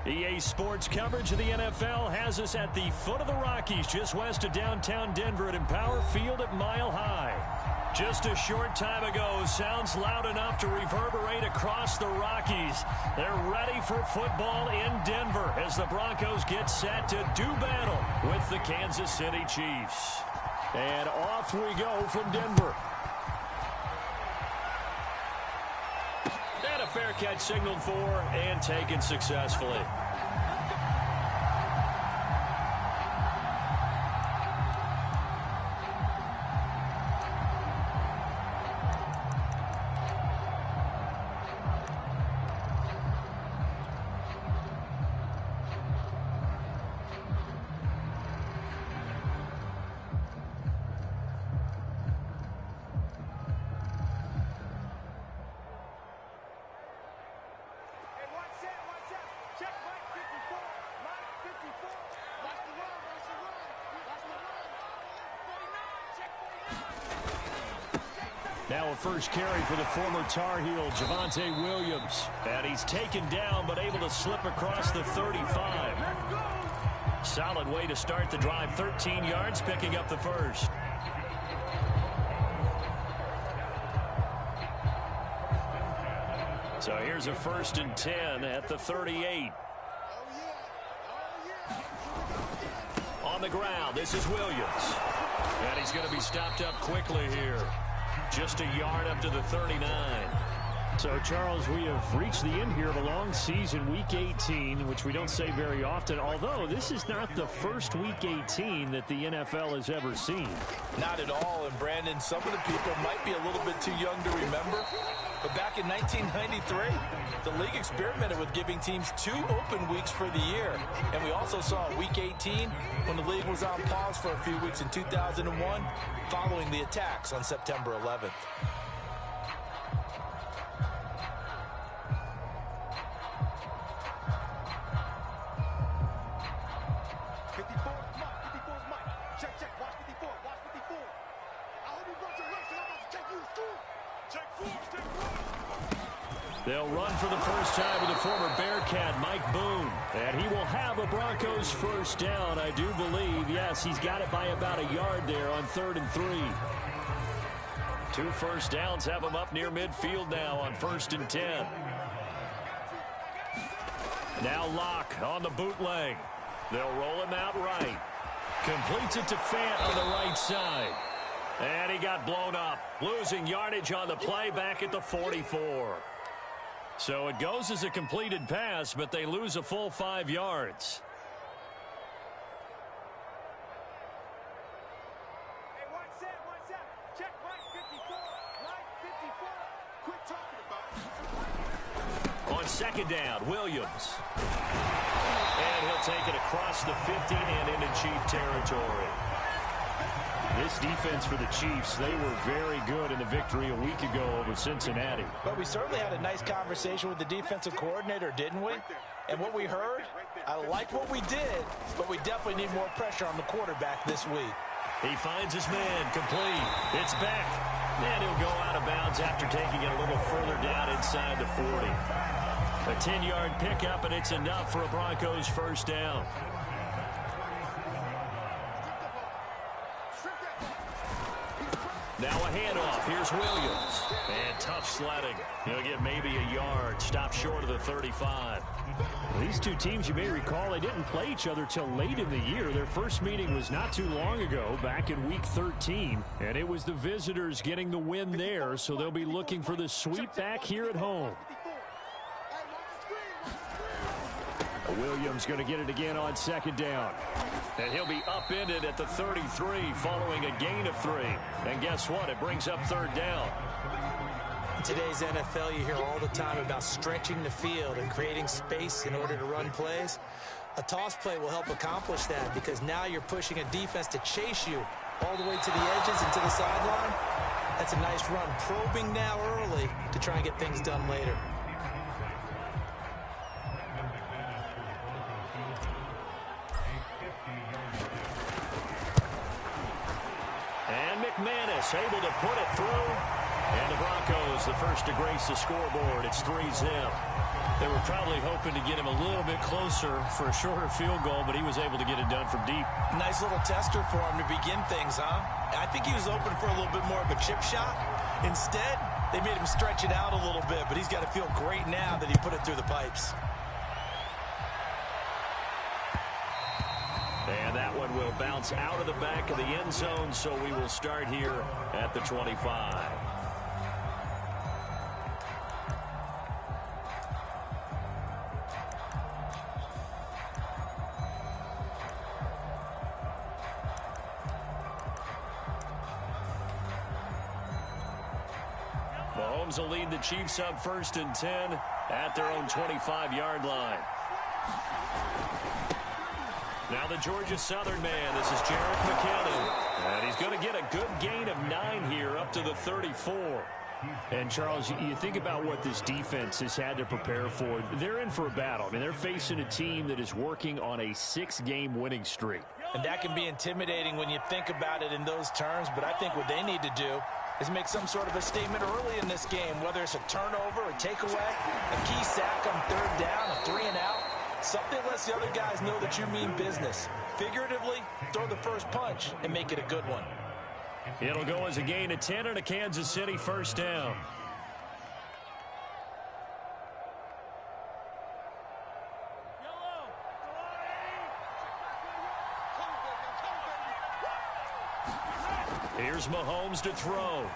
EA Sports coverage of the NFL has us at the foot of the Rockies, just west of downtown Denver at Empower Field at Mile High. Just a short time ago, sounds loud enough to reverberate across the Rockies. They're ready for football in Denver as the Broncos get set to do battle with the Kansas City Chiefs. And off we go from Denver. And a fair catch signaled for and taken successfully. Now a first carry for the former Tar Heel, Javonte Williams. And he's taken down but able to slip across the 35. Solid way to start the drive. 13 yards, picking up the first. So here's a 1st and 10 at the 38. On the ground, this is Williams. And he's going to be stopped up quickly here. Just a yard up to the 39. So, Charles, we have reached the end here of a long season, Week 18, which we don't say very often, although this is not the first Week 18 that the NFL has ever seen. Not at all, and Brandon, some of the people might be a little bit too young to remember, but back in 1993, the league experimented with giving teams 2 open weeks for the year, and we also saw Week 18 when the league was on pause for a few weeks in 2001 following the attacks on September 11th. They'll run for the first time with the former Bearcat, Mike Boone. And he will have a Broncos first down, I do believe. Yes, he's got it by about a yard there on 3rd and 3. 2 first downs have him up near midfield now on 1st and 10. Now Locke on the bootleg. They'll roll him out right. Completes it to Fant on the right side. And he got blown up. Losing yardage on the play back at the 44. So it goes as a completed pass, but they lose a full 5 yards. Hey, one set. Check right 54. Quit talking about it. On 2nd down, Williams. And he'll take it across the 50 and into Chief territory. This defense for the Chiefs, they were very good in the victory a week ago over Cincinnati. But we certainly had a nice conversation with the defensive coordinator, didn't we? And what we heard, I liked what we did, but we definitely need more pressure on the quarterback this week. He finds his man, complete. It's back. And he'll go out of bounds after taking it a little further down inside the 40. A 10-yard pickup, and it's enough for a Broncos first down. Now a handoff. Here's Williams. And tough sledding. He'll get maybe a yard. Stop short of the 35. These two teams, you may recall, they didn't play each other till late in the year. Their first meeting was not too long ago, back in Week 13. And it was the visitors getting the win there, so they'll be looking for the sweep back here at home. Williams going to get it again on 2nd down. And he'll be upended at the 33 following a gain of 3. And guess what? It brings up 3rd down. In today's NFL, you hear all the time about stretching the field and creating space in order to run plays. A toss play will help accomplish that because now you're pushing a defense to chase you all the way to the edges and to the sideline. That's a nice run. Probing now early to try and get things done later. And McManus able to put it through. And the Broncos, the first to grace the scoreboard. It's 3-0. They were probably hoping to get him a little bit closer for a shorter field goal, but he was able to get it done from deep. Nice little tester for him to begin things, huh? I think he was open for a little bit more of a chip shot. Instead, they made him stretch it out a little bit, but he's got to feel great now that he put it through the pipes. And that one will bounce out of the back of the end zone, so we will start here at the 25. Mahomes will lead the Chiefs up 1st and 10 at their own 25-yard line. Now the Georgia Southern man, this is Jerick McKinnon. And he's going to get a good gain of 9 here up to the 34. And, Charles, you think about what this defense has had to prepare for. They're in for a battle. I mean, they're facing a team that is working on a 6-game winning streak. And that can be intimidating when you think about it in those terms, but I think what they need to do is make some sort of a statement early in this game, whether it's a turnover, a takeaway, a key sack on 3rd down, a 3-and-out. Something lets the other guys know that you mean business. Figuratively, throw the first punch and make it a good one. It'll go as a gain of 10 and a Kansas City 1st down. Here's Mahomes to throw.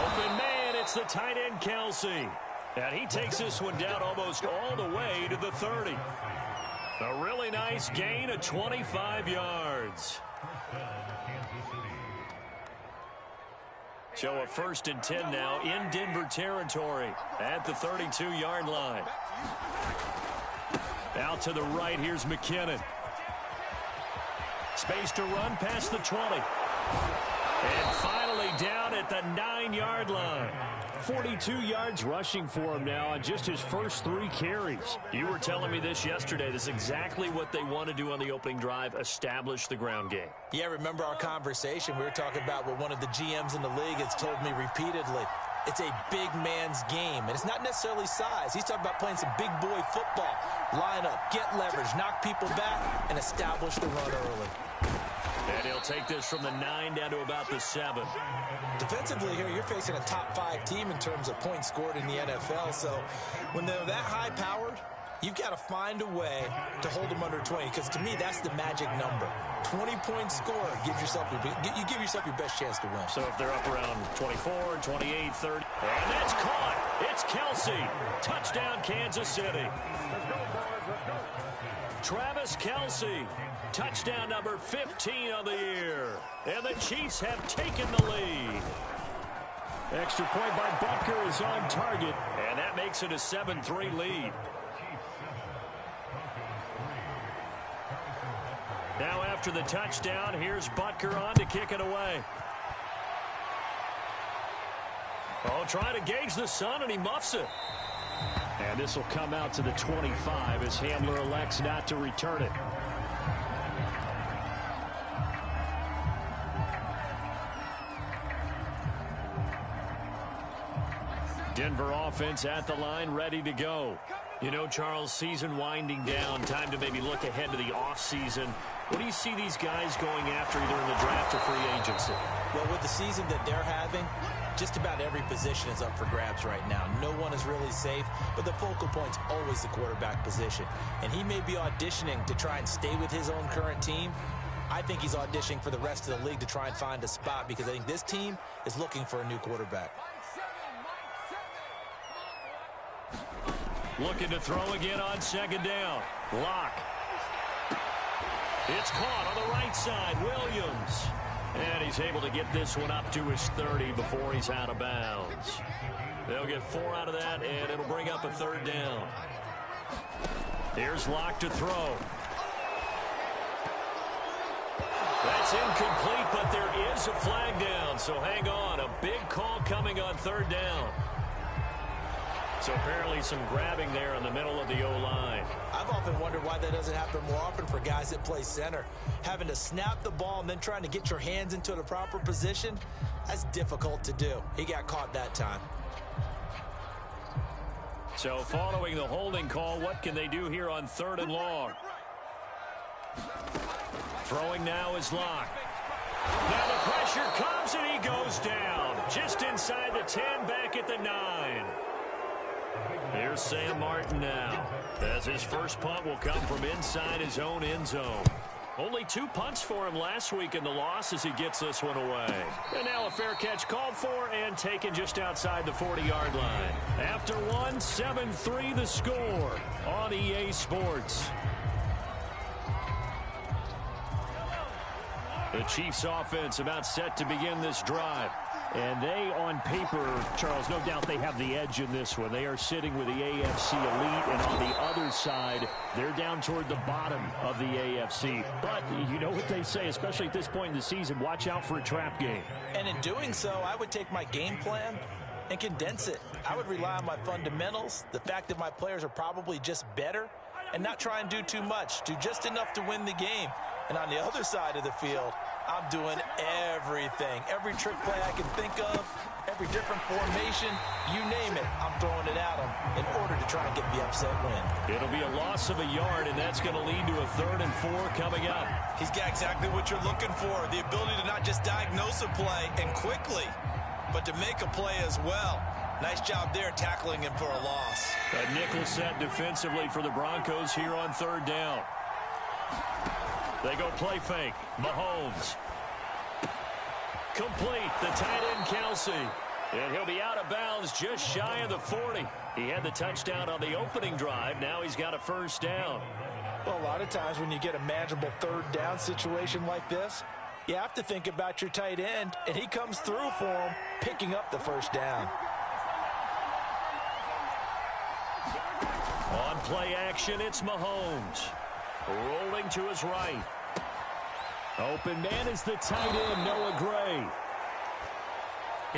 Open man, it's the tight end Kelsey. And he takes this one down almost all the way to the 30. A really nice gain of 25 yards. So a 1st and 10 now in Denver territory at the 32-yard line. Out to the right, here's McKinnon. Space to run past the 20. And finally down at the 9-yard line. 42 yards rushing for him now on just his first 3 carries. You were telling me this yesterday. This is exactly what they want to do on the opening drive, establish the ground game. Yeah, remember our conversation? We were talking about what one of the GMs in the league has told me repeatedly. It's a big man's game, and it's not necessarily size. He's talking about playing some big boy football. Line up, get leverage, knock people back, and establish the run early. And he'll take this from the 9 down to about the 7. Defensively here, you're facing a top 5 team in terms of points scored in the NFL. So when they're that high-powered, you've got to find a way to hold them under 20. Because to me, that's the magic number. 20-point score gives yourself you give yourself your best chance to win. So if they're up around 24, 28, 30. And that's caught. It's Kelsey. Touchdown, Kansas City. Travis Kelsey. Touchdown number 15 on the year. And the Chiefs have taken the lead. Extra point by Butker is on target. And that makes it a 7-3 lead. Now after the touchdown, here's Butker on to kick it away. Oh, trying to gauge the sun, and he muffs it. And this will come out to the 25 as Hamler elects not to return it. Denver offense at the line, ready to go. You know, Charles, season winding down, time to maybe look ahead to the offseason. What do you see these guys going after either in the draft or free agency? Well, with the season that they're having, just about every position is up for grabs right now. No one is really safe, but the focal point's always the quarterback position. And he may be auditioning to try and stay with his own current team. I think he's auditioning for the rest of the league to try and find a spot because I think this team is looking for a new quarterback. Looking to throw again on 2nd down. Lock. It's caught on the right side. Williams. And he's able to get this one up to his 30 before he's out of bounds. They'll get 4 out of that, and it'll bring up a 3rd down. Here's Lock to throw. That's incomplete, but there is a flag down, so hang on. A big call coming on 3rd down. So apparently some grabbing there in the middle of the O-line. I've often wondered why that doesn't happen more often for guys that play center. Having to snap the ball and then trying to get your hands into the proper position, that's difficult to do. He got caught that time. So following the holding call, what can they do here on 3rd and long? Throwing now is Locke. Now the pressure comes and he goes down. Just inside the 10, back at the 9. Here's Sam Martin now, as his first punt will come from inside his own end zone. Only 2 punts for him last week in the loss as he gets this one away. And now a fair catch called for and taken just outside the 40-yard line. After one, 7-3 the score on EA Sports. The Chiefs offense about set to begin this drive. And they, on paper, Charles, no doubt they have the edge in this one. They are sitting with the AFC elite, and on the other side, they're down toward the bottom of the AFC. But you know what they say, especially at this point in the season, watch out for a trap game. And in doing so, I would take my game plan and condense it. I would rely on my fundamentals, the fact that my players are probably just better, and not try and do too much, do just enough to win the game. And on the other side of the field, I'm doing everything. Every trick play I can think of, every different formation, you name it, I'm throwing it at them in order to try and get the upset win. It'll be a loss of a yard, and that's going to lead to a 3rd and 4 coming up. He's got exactly what you're looking for, the ability to not just diagnose a play and quickly, but to make a play as well. Nice job there tackling him for a loss. A nickel set defensively for the Broncos here on 3rd down. They go play fake. Mahomes. Complete. The tight end, Kelsey. And he'll be out of bounds just shy of the 40. He had the touchdown on the opening drive. Now he's got a 1st down. Well, a lot of times when you get a manageable 3rd down situation like this, you have to think about your tight end, and he comes through for him, picking up the 1st down. On play action, it's Mahomes. Rolling to his right. Open man is the tight end, Noah Gray.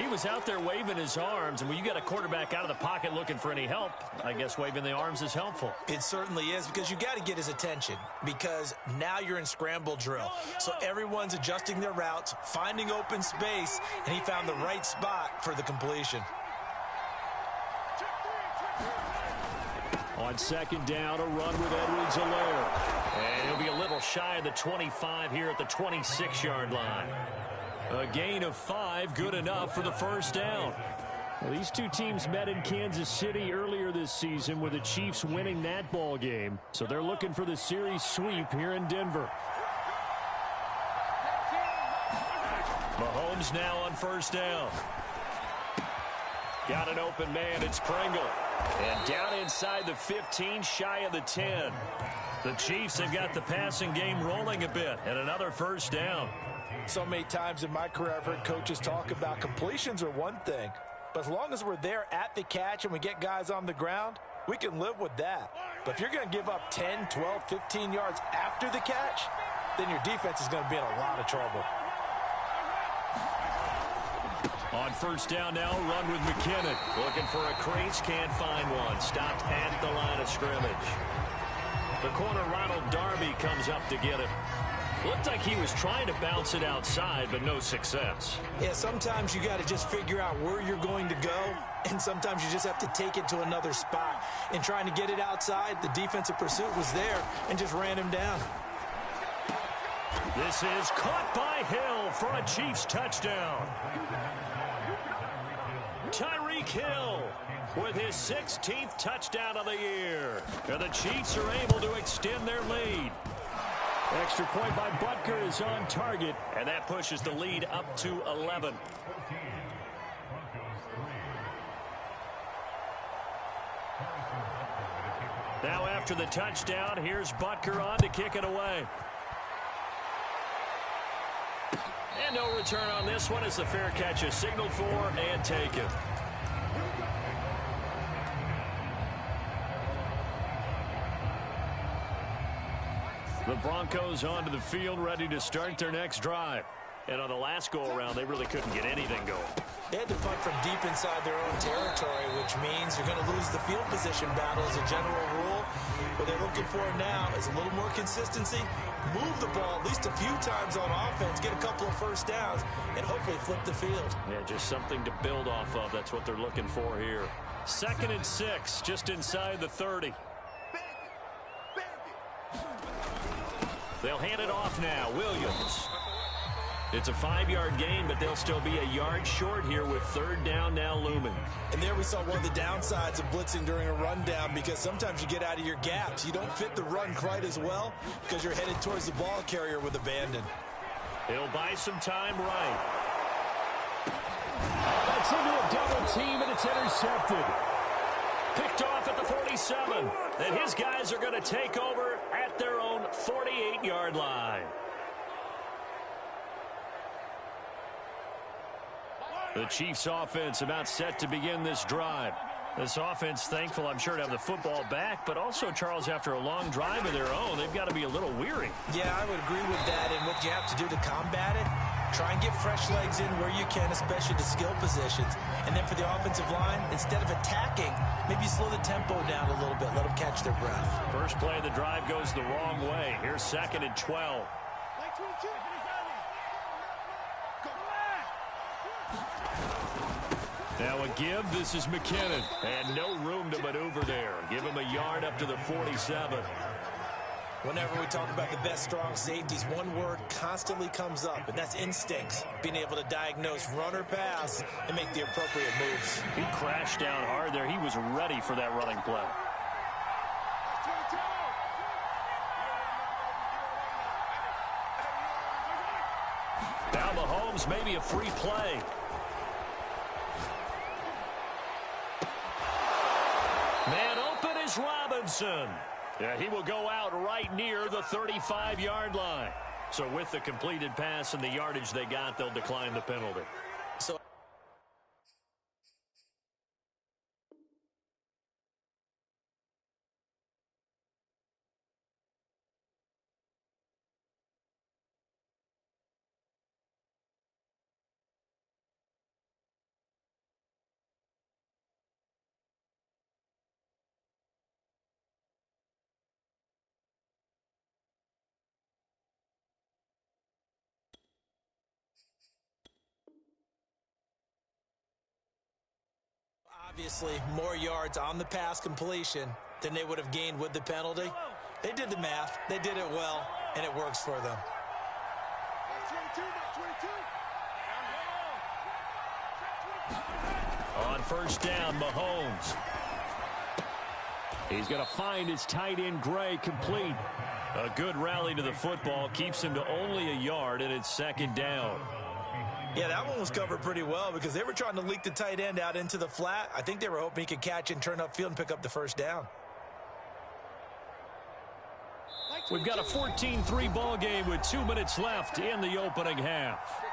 He was out there waving his arms, and when you got a quarterback out of the pocket looking for any help, I guess waving the arms is helpful. It certainly is, because you got to get his attention, because now you're in scramble drill. So everyone's adjusting their routes, finding open space, and he found the right spot for the completion. On 2nd down, a run with Edwards-Helaire. And he'll be a little shy of the 25 here at the 26-yard line. A gain of 5, good enough for the 1st down. Well, these two teams met in Kansas City earlier this season with the Chiefs winning that ball game. So they're looking for the series sweep here in Denver. Mahomes now on 1st down. Got an open man, it's Pringle. And down inside the 15, shy of the 10. The Chiefs have got the passing game rolling a bit, and another 1st down. So many times in my career, I've heard coaches talk about completions are one thing, but as long as we're there at the catch and we get guys on the ground, we can live with that. But if you're going to give up 10, 12, 15 yards after the catch, then your defense is going to be in a lot of trouble. On 1st down now, run with McKinnon. Looking for a crease, can't find one. Stopped at the line of scrimmage. The corner, Ronald Darby, comes up to get him. Looked like he was trying to bounce it outside, but no success. Yeah, sometimes you got to just figure out where you're going to go, and sometimes you just have to take it to another spot. In trying to get it outside, the defensive pursuit was there and just ran him down. This is caught by Hill for a Chiefs touchdown. Tyreek Hill with his 16th touchdown of the year. And the Chiefs are able to extend their lead. Extra point by Butker is on target. And that pushes the lead up to 11. Now after the touchdown, here's Butker on to kick it away. And no return on this one as the fair catch is signaled for and taken. The Broncos onto the field, ready to start their next drive. And on the last go-around, they really couldn't get anything going. They had to punt from deep inside their own territory, which means you're going to lose the field position battle as a general rule. What they're looking for now is a little more consistency, move the ball at least a few times on offense, get a couple of first downs, and hopefully flip the field. Yeah, just something to build off of. That's what they're looking for here. 2nd and 6, just inside the 30. They'll hand it off now. Williams. It's a 5-yard gain, but they'll still be a yard short here with 3rd down now looming. And there we saw one of the downsides of blitzing during a rundown, because sometimes you get out of your gaps. You don't fit the run quite as well because you're headed towards the ball carrier with abandon. He'll buy some time right. That's into a double team, and it's intercepted. Picked off at the 47. And his guys are going to take over at their own 48-yard line. The Chiefs offense about set to begin this drive. This offense thankful, I'm sure, to have the football back, but also, Charles, after a long drive of their own, they've got to be a little weary. Yeah, I would agree with that, and what you have to do to combat it, try and get fresh legs in where you can, especially to skill positions. And then for the offensive line, instead of attacking, maybe slow the tempo down a little bit, let them catch their breath. First play of the drive goes the wrong way. Here's 2nd and 12. Now a give. This is McKinnon. And no room to maneuver there. Give him a yard up to the 47. Whenever we talk about the best strong safeties, one word constantly comes up, and that's instincts. Being able to diagnose run or pass and make the appropriate moves. He crashed down hard there. He was ready for that running play. Now Mahomes, maybe a free play. Man open is Robinson. Yeah, he will go out right near the 35-yard line. So with the completed pass and the yardage they got, they'll decline the penalty. So obviously more yards on the pass completion than they would have gained with the penalty. They did the math. They did it well, and it works for them. On first down, Mahomes. He's going to find his tight end, Gray, complete. A good rally to the football keeps him to only a yard, and it's 2nd down. Yeah, that one was covered pretty well because they were trying to leak the tight end out into the flat. I think they were hoping he could catch and turn upfield and pick up the first down. We've got a 14-3 ball game with 2 minutes left in the opening half.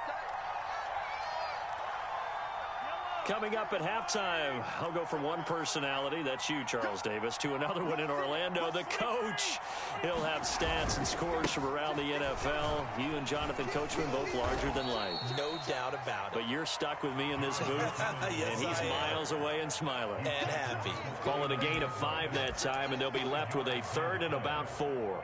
Coming up at halftime, I'll go from one personality, that's you, Charles Davis, to another one in Orlando, the coach. He'll have stats and scores from around the NFL. You and Jonathan Coachman both larger than life. No doubt about it. But you're stuck with me in this booth, yes, and he's miles away and smiling. And happy. Call it a gain of 5 that time, and they'll be left with a 3rd and about 4.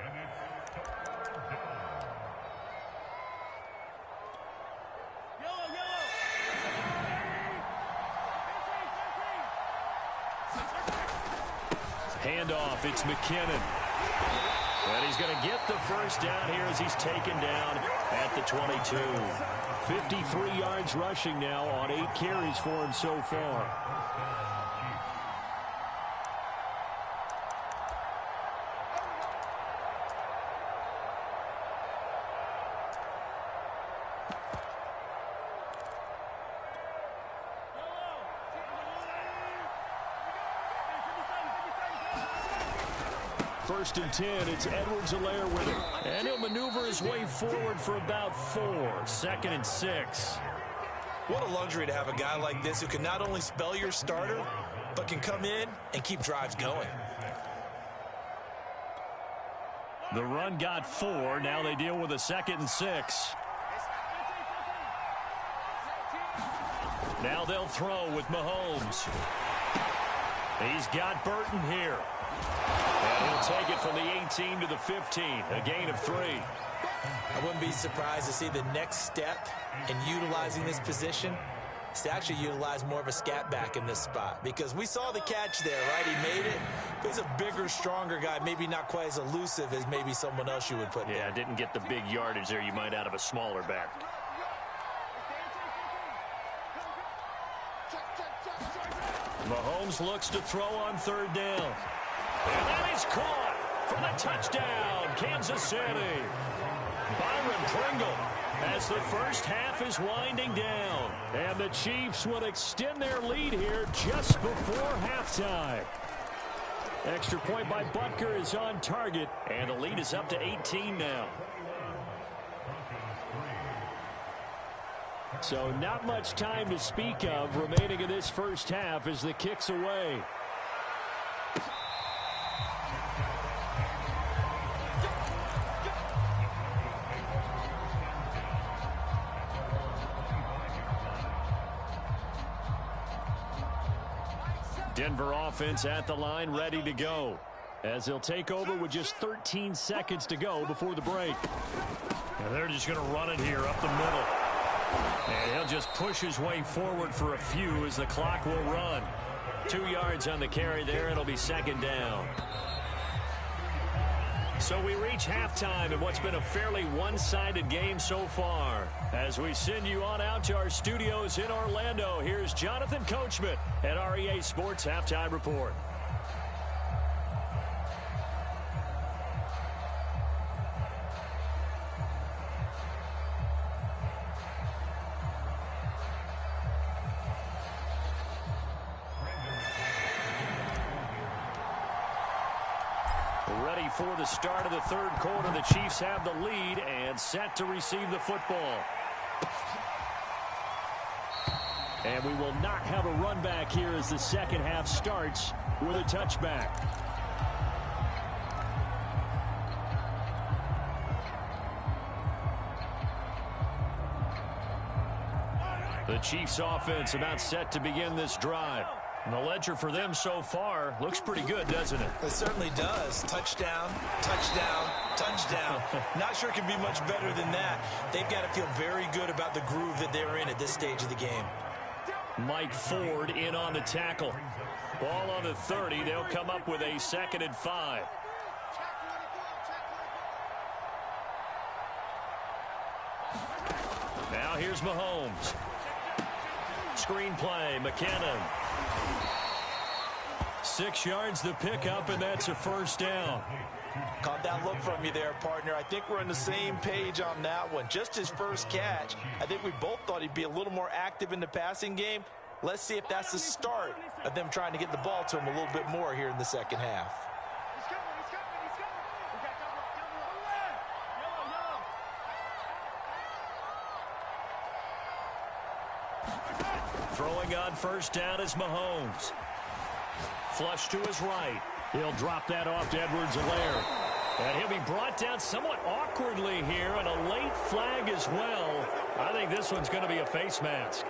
Handoff, it's McKinnon. And he's going to get the first down here as he's taken down at the 22. 53 yards rushing now on 8 carries for him so far. First and 10, it's Edwards-Helaire with him. And he'll maneuver his way forward for about 4. 2nd and 6. What a luxury to have a guy like this who can not only spell your starter, but can come in and keep drives going. The run got 4. Now they deal with a 2nd and 6. Now they'll throw with Mahomes. He's got Burton here. And he'll take it from the 18 to the 15, a gain of 3. I wouldn't be surprised to see the next step in utilizing this position is to actually utilize more of a scat back in this spot, because we saw the catch there, right? He made it. But he's a bigger, stronger guy, maybe not quite as elusive as maybe someone else you would put there. Yeah, didn't get the big yardage there you might out of a smaller back. Mahomes looks to throw on 3rd down. And that is caught for the touchdown, Kansas City. Byron Pringle as the first half is winding down. And the Chiefs will extend their lead here just before halftime. Extra point by Butker is on target. And the lead is up to 18 now. So not much time to speak of remaining in this first half as the kick's away. Denver offense at the line, ready to go, as they'll take over with just 13 seconds to go before the break. And they're just going to run it here up the middle. And he'll just push his way forward for a few as the clock will run. 2 yards on the carry there. It'll be 2nd down. So we reach halftime in what's been a fairly one-sided game so far. As we send you on out to our studios in Orlando, here's Jonathan Coachman at REA Sports Halftime Report. Ready for the start of the 3rd quarter. The Chiefs have the lead and set to receive the football. And we will not have a run back here as the second half starts with a touchback. The Chiefs offense about set to begin this drive. And the ledger for them so far looks pretty good, doesn't it? It certainly does. Touchdown, touchdown, touchdown. Not sure it can be much better than that. They've got to feel very good about the groove that they're in at this stage of the game. Mike Ford in on the tackle. Ball on the 30. They'll come up with a 2nd and 5. Now here's Mahomes. Screen play, McKinnon. 6 yards the pickup, and that's a 1st down. Caught that look from you there, partner. I think we're on the same page on that one. Just his first catch. I think we both thought he'd be a little more active in the passing game. Let's see if that's the start of them trying to get the ball to him a little bit more here in the second half. Throwing on 1st down is Mahomes. Flush to his right. He'll drop that off to Edwards-Helaire. And he'll be brought down somewhat awkwardly here, and a late flag as well. I think this one's going to be a face mask.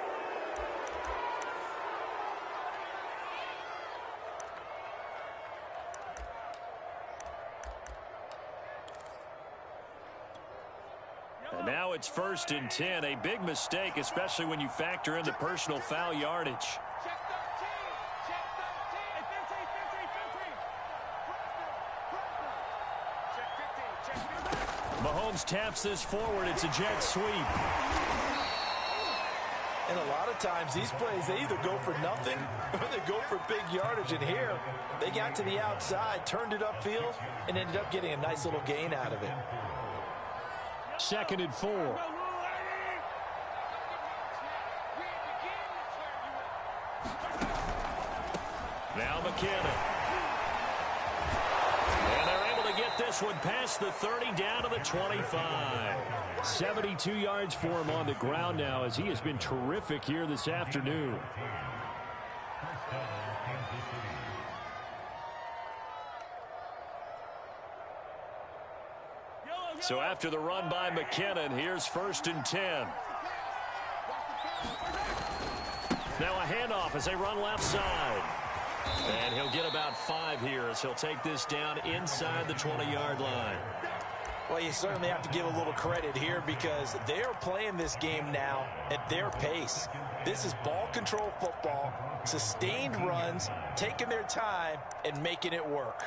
And now it's 1st and 10. A big mistake, especially when you factor in the personal foul yardage. Mahomes taps this forward. It's a jet sweep. And a lot of times these plays, they either go for nothing or they go for big yardage. And here, they got to the outside, turned it upfield, and ended up getting a nice little gain out of it. 2nd and 4. Now McKinnon. And they're able to get this one past the 30 down to the 25. 72 yards for him on the ground now, as he has been terrific here this afternoon. So after the run by McKinnon, here's 1st and 10. Now a handoff as they run left side. And he'll get about 5 here as he'll take this down inside the 20-yard line. Well, you certainly have to give a little credit here because they are playing this game now at their pace. This is ball control football, sustained runs, taking their time, and making it work.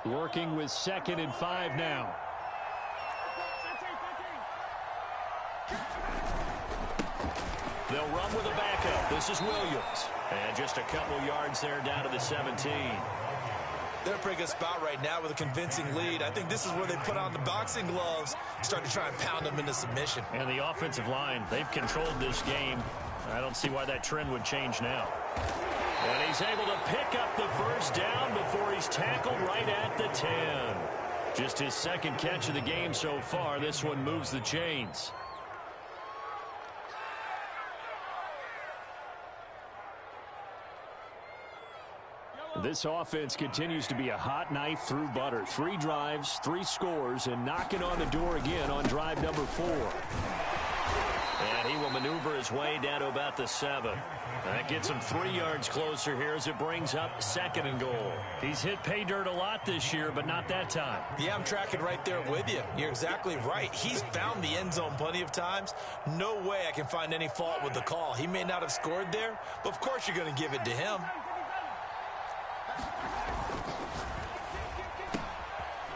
Working with 2nd and 5 now. They'll run with a backup. This is Williams. And just a couple yards there down to the 17. They're in a pretty good spot right now with a convincing lead. I think this is where they put on the boxing gloves, start to try and pound them into submission. And the offensive line, they've controlled this game. I don't see why that trend would change now. And he's able to pick up the first down before he's tackled right at the 10. Just his 2nd catch of the game so far. This one moves the chains. This offense continues to be a hot knife through butter. 3 drives, 3 scores, and knocking on the door again on drive number 4. And he will maneuver his way down to about the 7. That gets him 3 yards closer here as it brings up 2nd and goal. He's hit pay dirt a lot this year, but not that time. Yeah, I'm tracking right there with you. You're exactly right. He's found the end zone plenty of times. No way I can find any fault with the call. He may not have scored there, but of course you're going to give it to him.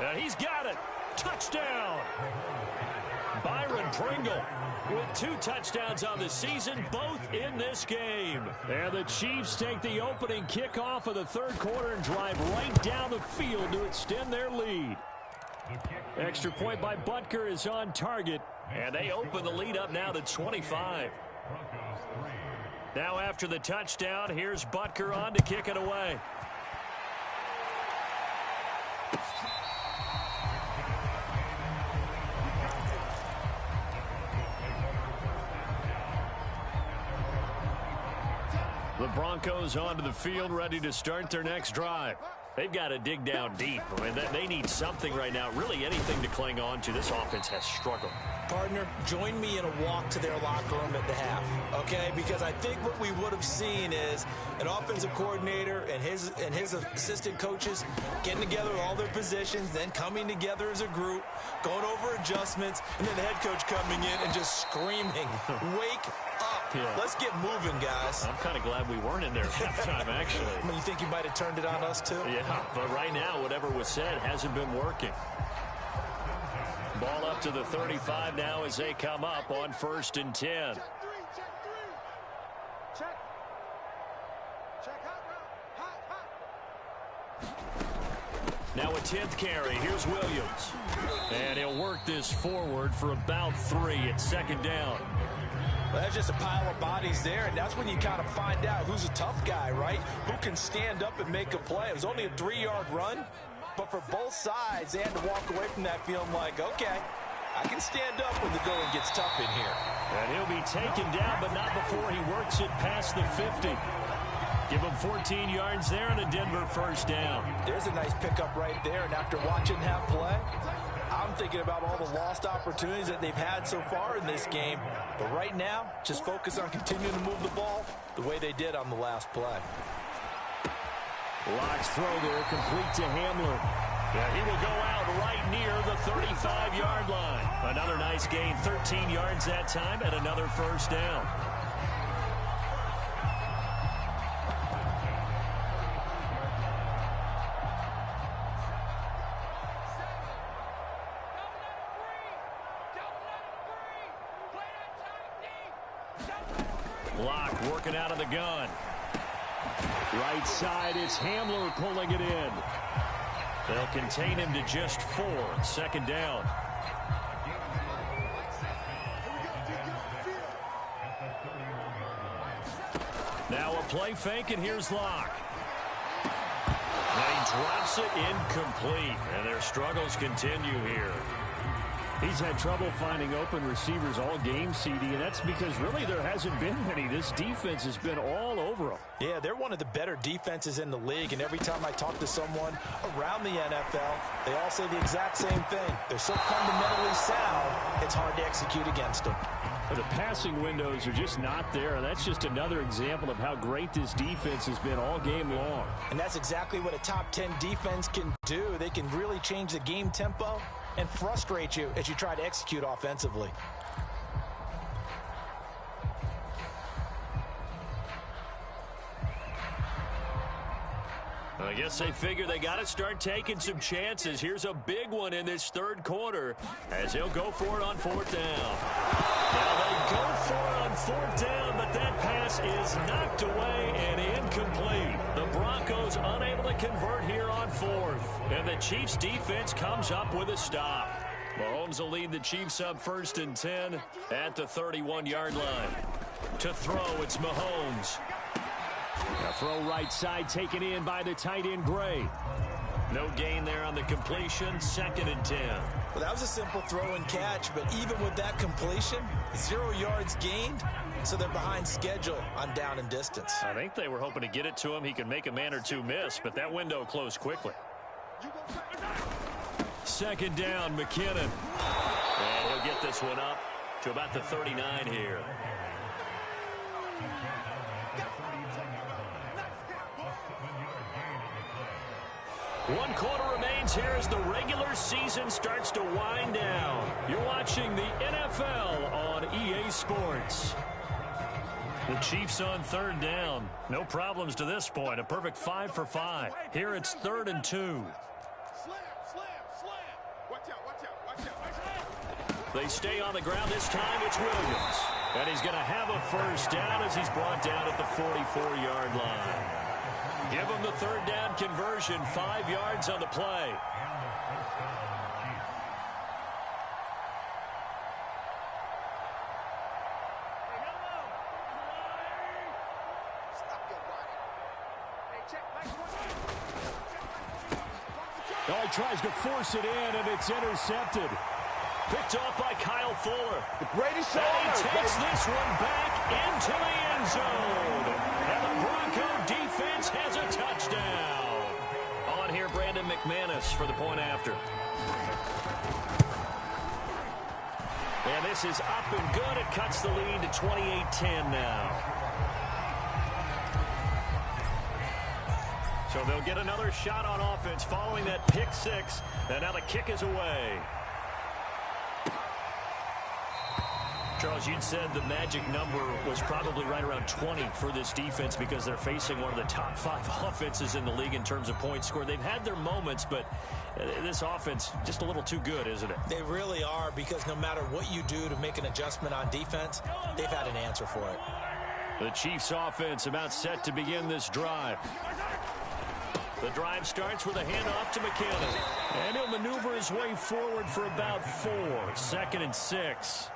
And he's got it. Touchdown. Byron Pringle with 2 touchdowns on the season, both in this game. And the Chiefs take the opening kickoff of the 3rd quarter and drive right down the field to extend their lead. Extra point by Butker is on target. And they open the lead up now to 25. Now after the touchdown, here's Butker on to kick it away. The Broncos onto the field, ready to start their next drive. They've got to dig down deep. I mean, they need something right now, really anything to cling on to. This offense has struggled. Partner, join me in a walk to their locker room at the half, okay? Because I think what we would have seen is an offensive coordinator and his assistant coaches getting together with all their positions, then coming together as a group, going over adjustments, and then the head coach coming in and just screaming, "Wake up. Yeah. Let's get moving, guys." I'm kind of glad we weren't in there at halftime, actually. I mean, you think you might have turned it on us, too? Yeah, but right now, whatever was said hasn't been working. Ball up to the 35 now as they come up on 1st and 10. Check 3, check 3. Check hot. Now a 10th carry. Here's Williams. And he'll work this forward for about 3 at 2nd down. Well, that's just a pile of bodies there, and that's when you kind of find out who's a tough guy, right? Who can stand up and make a play. It was only a 3-yard run, but for both sides, they had to walk away from that feeling like, okay, I can stand up when the going gets tough in here. And he'll be taken down, but not before he works it past the 50. Give him 14 yards there and a Denver 1st down. There's a nice pickup right there, and after watching that play, I'm thinking about all the lost opportunities that they've had so far in this game. But right now, just focus on continuing to move the ball the way they did on the last play. Locke's throw there, complete to Hamler. Yeah, he will go out right near the 35-yard line. Another nice gain, 13 yards that time, and another 1st down. Locke working out of the gun. Right side, it's Hamler pulling it in. They'll contain him to just 4, 2nd down. Now a play fake, and here's Locke. And he drops it incomplete, and their struggles continue here. He's had trouble finding open receivers all game, CD, and that's because really there hasn't been many. This defense has been all over him. Yeah, they're one of the better defenses in the league, and every time I talk to someone around the NFL, they all say the exact same thing. They're so fundamentally sound, it's hard to execute against them. The passing windows are just not there. That's just another example of how great this defense has been all game long. And that's exactly what a top 10 defense can do. They can really change the game tempo and frustrate you as you try to execute offensively. I guess they figure they got to start taking some chances. Here's a big one in this third quarter as he'll go for it on fourth down. Now they go for it on fourth down, but that pass is knocked away and incomplete. The Broncos unable to convert here on fourth. And the Chiefs defense comes up with a stop. Mahomes will lead the Chiefs up 1st and 10 at the 31-yard line. To throw, it's Mahomes. A throw right side taken in by the tight end Gray. No gain there on the completion. 2nd and 10. Well, that was a simple throw and catch, but even with that completion, 0 yards gained, so they're behind schedule on down and distance. I think they were hoping to get it to him. He could make a man or two miss, but that window closed quickly. 2nd down, McKinnon. And he'll get this one up to about the 39 here. One quarter remains here as the regular season starts to wind down. You're watching the NFL on EA Sports. The Chiefs on 3rd down. No problems to this point. A perfect 5 for 5. Here it's 3rd and 2. Slam. Watch out. They stay on the ground. This time it's Williams. And he's going to have a first down as he's brought down at the 44-yard line. Give him the 3rd down conversion. 5 yards on the play. Oh, he tries to force it in, and it's intercepted. Picked off by Kyle Fuller. The greatest show And on he earth, takes baby. this one back into the end zone. And the Bronco defense has a touchdown. On here, Brandon McManus for the point after. And this is up and good. It cuts the lead to 28-10 now. So they'll get another shot on offense following that pick six. And now the kick is away. Charles, you'd said the magic number was probably right around 20 for this defense because they're facing one of the top 5 offenses in the league in terms of points scored. They've had their moments, but this offense just a little too good, isn't it? They really are, because no matter what you do to make an adjustment on defense, they've had an answer for it. The Chiefs offense about set to begin this drive. The drive starts with a handoff to McKinnon. And he'll maneuver his way forward for about 4. 2nd and 6.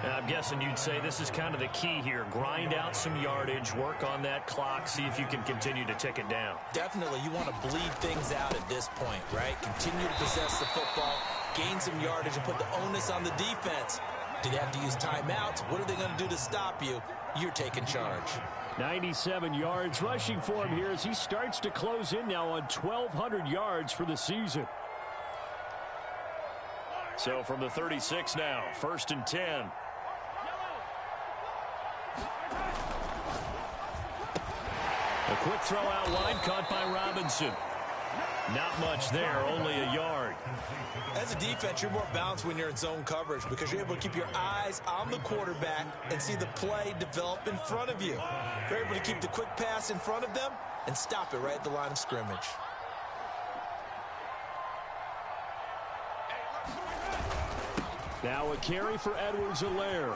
I'm guessing you'd say this is kind of the key here. Grind out some yardage, work on that clock, see if you can continue to tick it down. Definitely, you want to bleed things out at this point, right? Continue to possess the football, gain some yardage, and put the onus on the defense. Do they have to use timeouts? What are they going to do to stop you? You're taking charge. 97 yards rushing for him here as he starts to close in now on 1,200 yards for the season. So from the 36 now, 1st and 10. A quick throw out wide, caught by Robinson. Not much there, only a yard. As a defense, you're more balanced when you're in zone coverage because you're able to keep your eyes on the quarterback and see the play develop in front of you. You're able to keep the quick pass in front of them and stop it right at the line of scrimmage. Now a carry for Edwards-Helaire.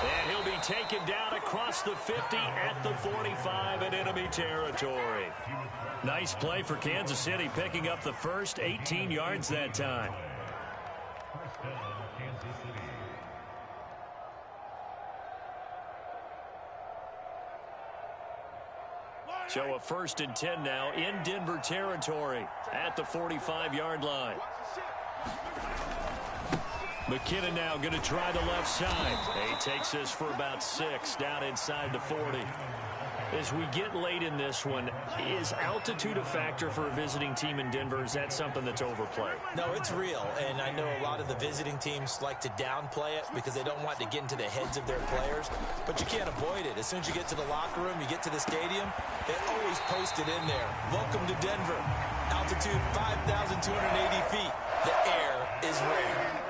And he'll be taken down across the 50 at the 45 in enemy territory. Nice play for Kansas City, picking up the first 18 yards that time. So a 1st and 10 now in Denver territory at the 45-yard line. McKinnon now going to try the left side. He takes this for about 6 down inside the 40. As we get late in this one, is altitude a factor for a visiting team in Denver? Is that something that's overplayed? No, it's real, and I know a lot of the visiting teams like to downplay it because they don't want to get into the heads of their players, but you can't avoid it. As soon as you get to the locker room, you get to the stadium, they always post it in there. Welcome to Denver. Altitude 5,280 feet. The air is rare.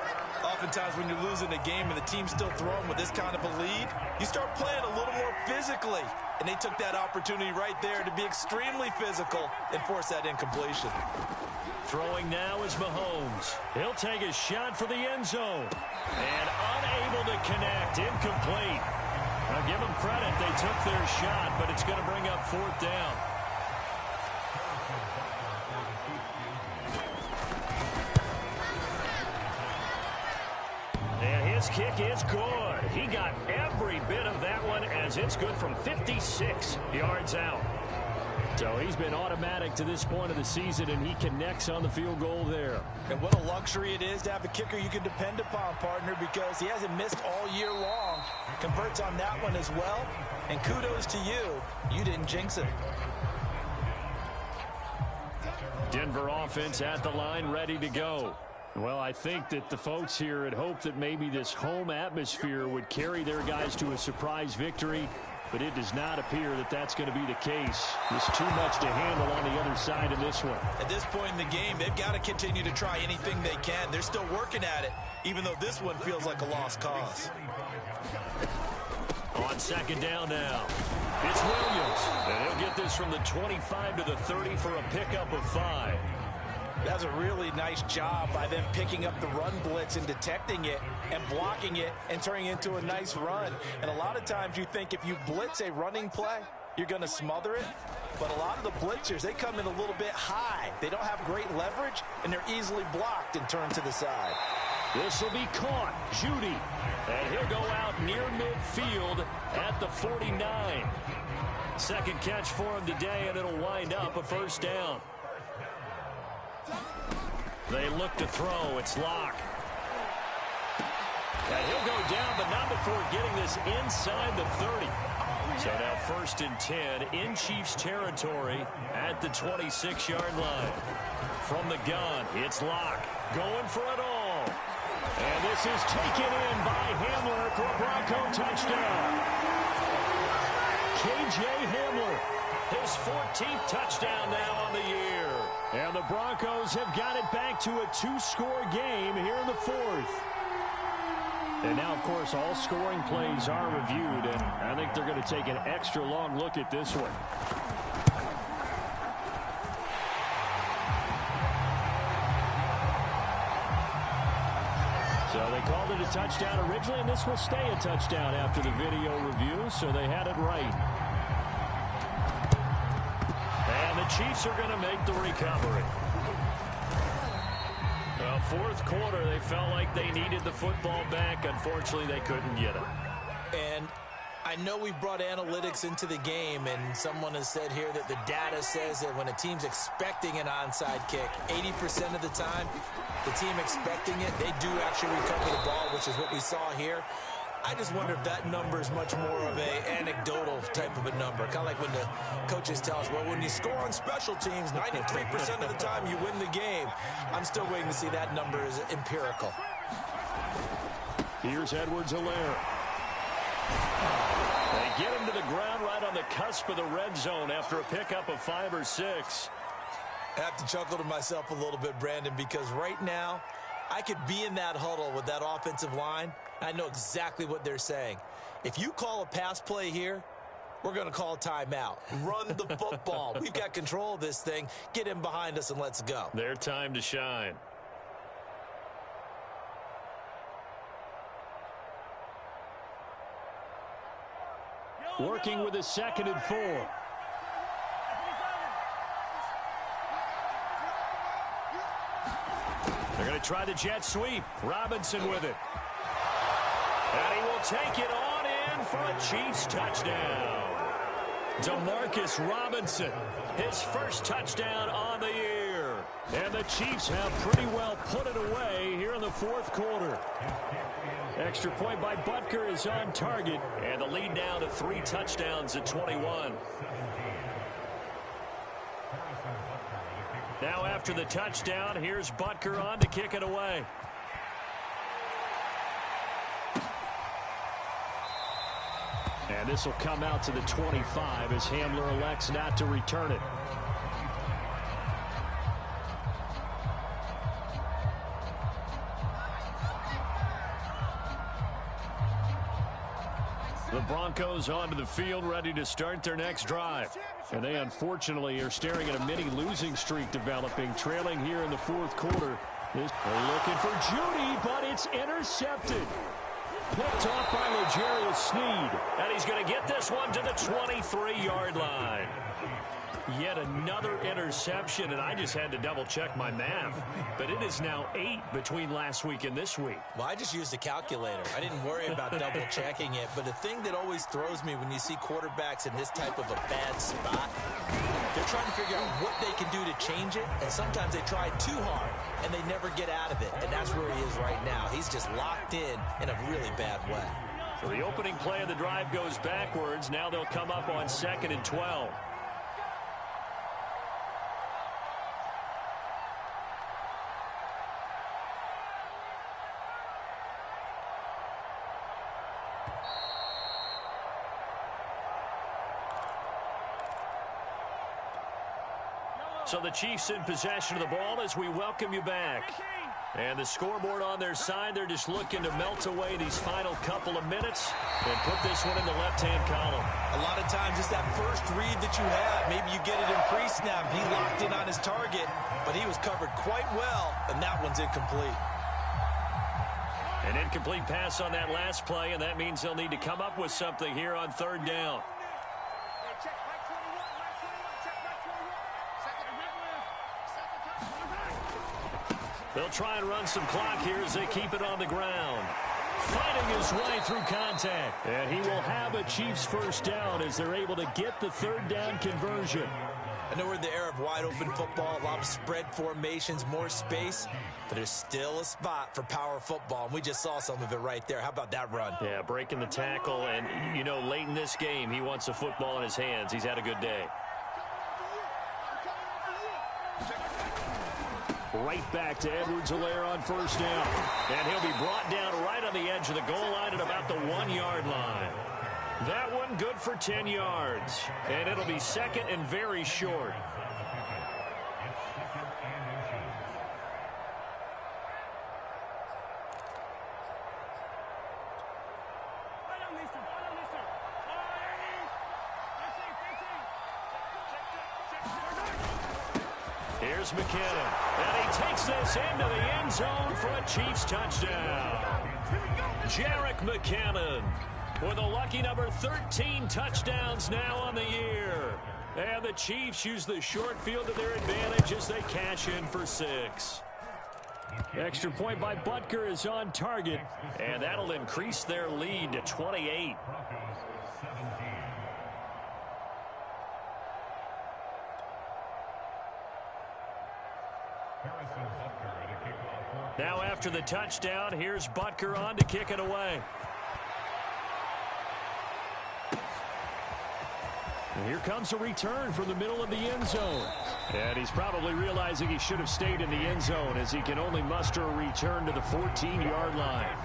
Oftentimes when you're losing a game and the team's still throwing with this kind of a lead, you start playing a little more physically. And they took that opportunity right there to be extremely physical and force that incompletion. Throwing now is Mahomes. He'll take a shot for the end zone. And unable to connect. Incomplete. Now give them credit. They took their shot, but it's going to bring up 4th down. His kick is good. He got every bit of that one as it's good from 56 yards out. So he's been automatic to this point of the season, and he connects on the field goal there. And what a luxury it is to have a kicker you can depend upon, partner, because he hasn't missed all year long. Converts on that one as well. And kudos to you. You didn't jinx it. Denver offense at the line, ready to go. Well, I think that the folks here had hoped that maybe this home atmosphere would carry their guys to a surprise victory, but it does not appear that that's going to be the case. There's too much to handle on the other side of this one. At this point in the game, they've got to continue to try anything they can. They're still working at it, even though this one feels like a lost cause. On 2nd down now, it's Williams. And he'll get this from the 25 to the 30 for a pickup of 5. That's a really nice job by them picking up the run blitz and detecting it and blocking it and turning it into a nice run. And a lot of times you think if you blitz a running play, you're going to smother it. But a lot of the blitzers, they come in a little bit high. They don't have great leverage, and they're easily blocked and turned to the side. This will be caught. Judy. And he'll go out near midfield at the 49. Second catch for him today, and it'll wind up a 1st down. They look to throw. It's Locke. And he'll go down, but not before getting this inside the 30. So now 1st and 10 in Chiefs territory at the 26-yard line. From the gun, it's Locke going for it all. And this is taken in by Hamler for a Bronco touchdown. K.J. Hamler, his 14th touchdown now on the year. And the Broncos have got it back to a 2-score game here in the 4th. And now, of course, all scoring plays are reviewed, and I think they're going to take an extra long look at this one. So they called it a touchdown originally, and this will stay a touchdown after the video review, so they had it right. And the Chiefs are going to make the recovery. Well, 4th quarter, they felt like they needed the football back. Unfortunately, they couldn't get it. And I know we've brought analytics into the game, and someone has said here that the data says that when a team's expecting an onside kick, 80% of the time, the team expecting it, they do actually recover the ball, which is what we saw here. I just wonder if that number is much more of a anecdotal type of a number. Kind of like when the coaches tell us, well, when you score on special teams, 93% of the time you win the game. I'm still waiting to see that number is empirical. Here's Edwards-Helaire. They get him to the ground right on the cusp of the red zone after a pickup of 5 or 6. I have to chuckle to myself a little bit, Brandon, because right now I could be in that huddle with that offensive line. I know exactly what they're saying. If you call a pass play here, we're going to call a timeout. Run the football. We've got control of this thing. Get in behind us and let's go. Their time to shine. Working with a 2nd and 4. They're going to try the jet sweep. Robinson with it. And he will take it on in for a Chiefs touchdown. Demarcus Robinson, his first touchdown on the year. And the Chiefs have pretty well put it away here in the fourth quarter. Extra point by Butker is on target. And the lead now to 3 touchdowns at 21. Now after the touchdown, here's Butker on to kick it away. And this will come out to the 25 as Hamler elects not to return it. The Broncos onto the field, ready to start their next drive. And they unfortunately are staring at a mini losing streak developing, trailing here in the fourth quarter. They're looking for Judy, but it's intercepted. Picked off by L'Jarius Sneed. And he's going to get this one to the 23-yard line. Yet another interception, and I just had to double-check my math. But it is now 8 between last week and this week. Well, I just used a calculator. I didn't worry about double-checking it. But the thing that always throws me when you see quarterbacks in this type of a bad spot, they're trying to figure out what they can do to change it. And sometimes they try too hard, and they never get out of it. And that's where he is right now. He's just locked in a really bad way. So the opening play of the drive goes backwards. Now they'll come up on 2nd and 12. So the Chiefs in possession of the ball as we welcome you back. And the scoreboard on their side, they're just looking to melt away these final couple of minutes and put this one in the left-hand column. A lot of times it's that first read that you have. Maybe you get it in pre-snap. He locked in on his target, but he was covered quite well, and that one's incomplete. An incomplete pass on that last play, and that means they'll need to come up with something here on 3rd down. They'll try and run some clock here as they keep it on the ground. Fighting his way through contact. And he will have a Chiefs first down as they're able to get the 3rd down conversion. I know we're in the era of wide-open football, a lot of spread formations, more space, but there's still a spot for power football, and we just saw some of it right there. How about that run? Yeah, breaking the tackle, and, you know, late in this game, he wants the football in his hands. He's had a good day. Right back to Edwards-Helaire on 1st down. And he'll be brought down right on the edge of the goal line at about the 1-yard line. That one good for 10 yards. And it'll be 2nd and very short. Here's McKinnon, and he takes this into the end zone for a Chiefs touchdown. Jerick McKinnon with a lucky number 13 touchdowns now on the year. And the Chiefs use the short field to their advantage as they cash in for 6. Extra point by Butker is on target. And that'll increase their lead to 28. Now after the touchdown, here's Butker on to kick it away. And here comes a return from the middle of the end zone. And he's probably realizing he should have stayed in the end zone as he can only muster a return to the 14-yard line.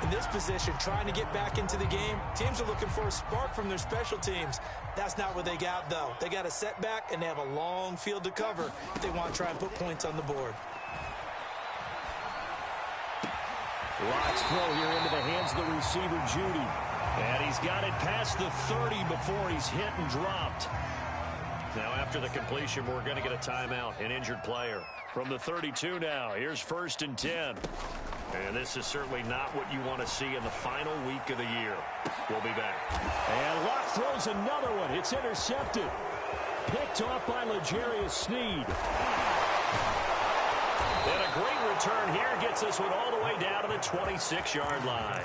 In this position, trying to get back into the game, teams are looking for a spark from their special teams. That's not what they got, though. They got a setback, and they have a long field to cover if they want to try and put points on the board. Lock's throw here into the hands of the receiver, Judy. And he's got it past the 30 before he's hit and dropped. Now after the completion, we're going to get a timeout, an injured player. From the 32 now, here's 1st and 10. And this is certainly not what you want to see in the final week of the year. We'll be back. And Lock throws another one. It's intercepted. Picked off by L'Jarius Sneed. And a great return here gets this one all the way down to the 26-yard line.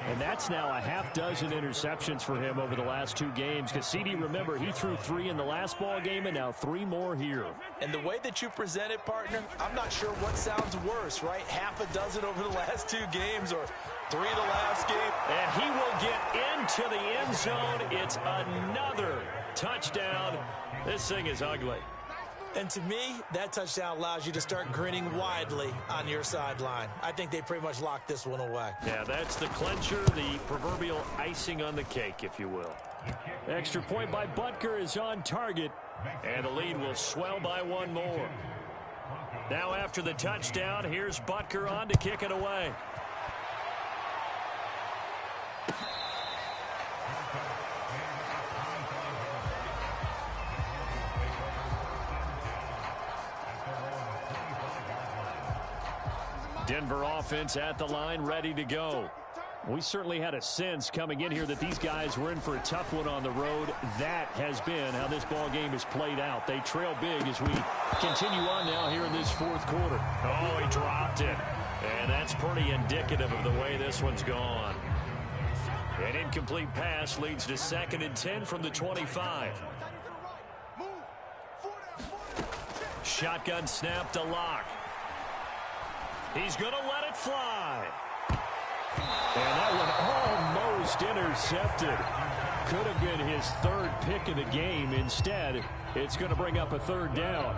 And that's now a half dozen interceptions for him over the last 2 games. Because CD, remember, he threw 3 in the last ball game and now 3 more here. And the way that you present it, partner, I'm not sure what sounds worse, right? Half a dozen over the last 2 games or 3 the last game. And he will get into the end zone. It's another touchdown. This thing is ugly. And to me, that touchdown allows you to start grinning widely on your sideline. I think they pretty much locked this one away. Yeah, that's the clincher, the proverbial icing on the cake, if you will. Extra point by Butker is on target. And the lead will swell by 1 more. Now after the touchdown, here's Butker on to kick it away. Denver offense at the line, ready to go. We certainly had a sense coming in here that these guys were in for a tough one on the road. That has been how this ball game has played out. They trail big as we continue on now here in this 4th quarter. Oh, he dropped it. And that's pretty indicative of the way this one's gone. An incomplete pass leads to 2nd and 10 from the 25. Shotgun snap to Locke. He's going to let it fly. And that one almost intercepted. Could have been his 3rd pick of the game. Instead, it's going to bring up a 3rd down.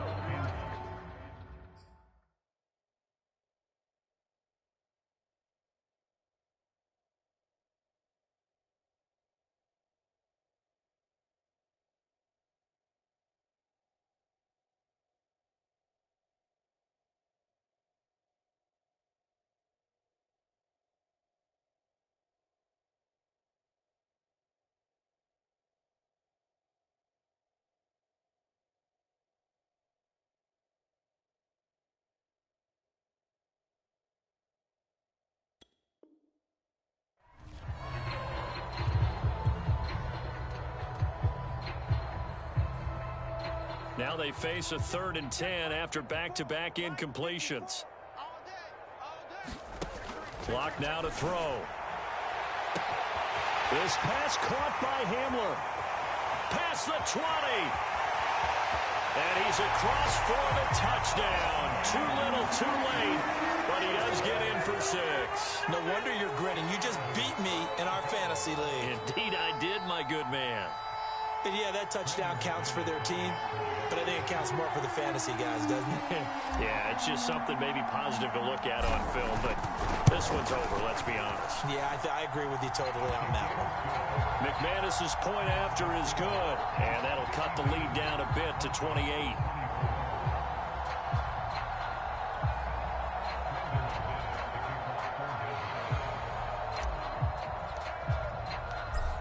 Now they face a 3rd and 10 after back-to-back incompletions. Clock now to throw. This pass caught by Hamler. Past the 20. And he's across for the touchdown. Too little, too late. But he does get in for 6. No wonder you're grinning. You just beat me in our fantasy league. Indeed I did, my good man. And yeah, that touchdown counts for their team, but I think it counts more for the fantasy guys, doesn't it? Yeah, it's just something maybe positive to look at on film, but this one's over, let's be honest. Yeah, I agree with you totally on that one. McManus's point after is good, and that'll cut the lead down a bit to 28.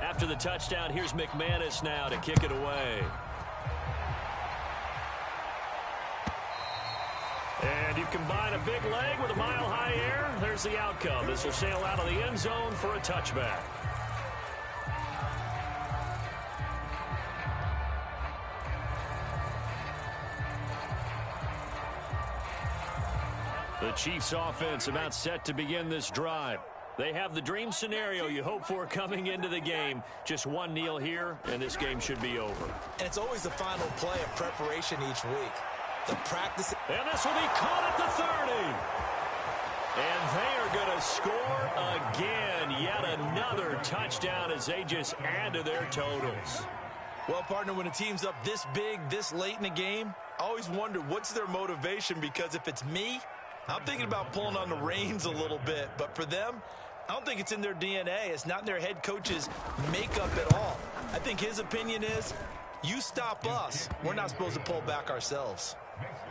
After the touchdown, here's McManus now to kick it away. And you combine a big leg with a mile-high air, there's the outcome. This will sail out of the end zone for a touchback. The Chiefs offense about set to begin this drive. They have the dream scenario you hope for coming into the game. Just one kneel here, and this game should be over. And it's always the final play of preparation each week. The practice. And this will be caught at the 30. And they are going to score again. Yet another touchdown as they just add to their totals. Well, partner, when a team's up this big, this late in the game, I always wonder what's their motivation, because if it's me, I'm thinking about pulling on the reins a little bit. But for them, I don't think it's in their DNA. It's not in their head coach's makeup at all. I think his opinion is, you stop us, we're not supposed to pull back ourselves.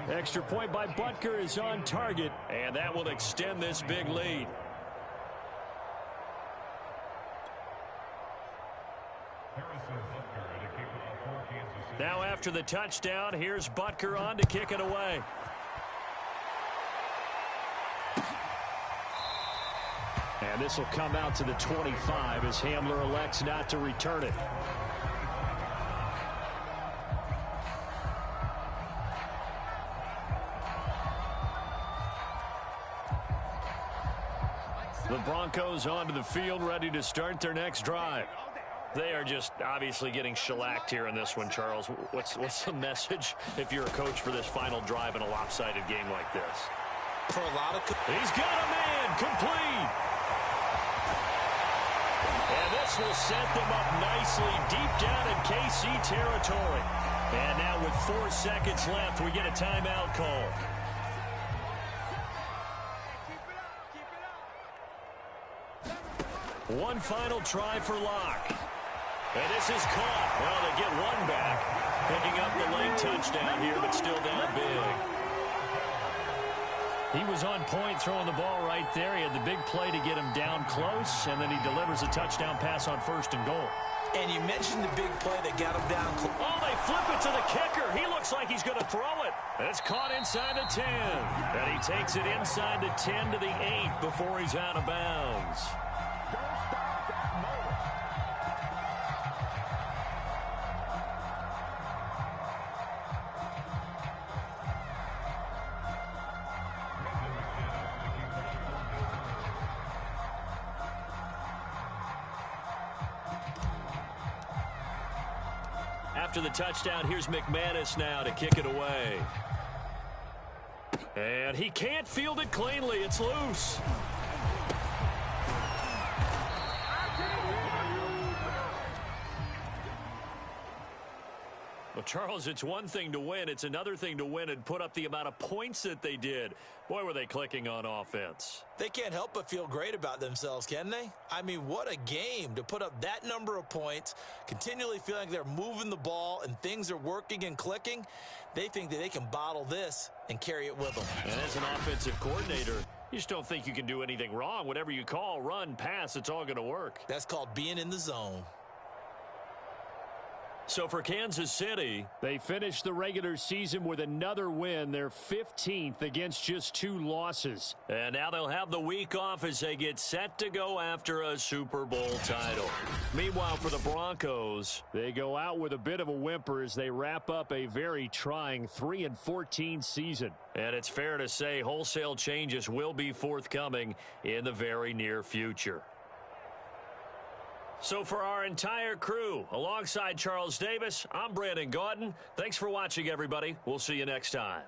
Extra point by Butker is on target. And that will extend this big lead. Now after the touchdown, here's Butker on to kick it away. And this will come out to the 25 as Hamler elects not to return it. The Broncos onto the field, ready to start their next drive. They are just obviously getting shellacked here in this one, Charles. What's the message if you're a coach for this final drive in a lopsided game like this? For a lot of... He's got a man, complete. And this will set them up nicely deep down in KC territory. And now with 4 seconds left, we get a timeout call. One final try for Locke. And this is caught. Well, they get one back. Picking up the late touchdown here, but still down big. He was on point throwing the ball right there. He had the big play to get him down close, and then he delivers a touchdown pass on 1st and goal. And you mentioned the big play that got him down close. Oh, they flip it to the kicker. He looks like he's going to throw it. It's caught inside the 10. And he takes it inside the 10 to the 8 before he's out of bounds. After the touchdown, here's McManus now to kick it away. And he can't field it cleanly. It's loose. Well, Charles, it's one thing to win. It's another thing to win and put up the amount of points that they did. Boy, were they clicking on offense. They can't help but feel great about themselves, can they? I mean, what a game to put up that number of points, continually feeling like they're moving the ball and things are working and clicking. They think that they can bottle this and carry it with them. And as an offensive coordinator, you just don't think you can do anything wrong. Whatever you call, run, pass, it's all going to work. That's called being in the zone. So for Kansas City, they finished the regular season with another win. They're 15th against just 2 losses. And now they'll have the week off as they get set to go after a Super Bowl title. Meanwhile, for the Broncos, they go out with a bit of a whimper as they wrap up a very trying 3-14 season. And it's fair to say wholesale changes will be forthcoming in the very near future. So for our entire crew, alongside Charles Davis, I'm Brandon Gaudin. Thanks for watching, everybody. We'll see you next time.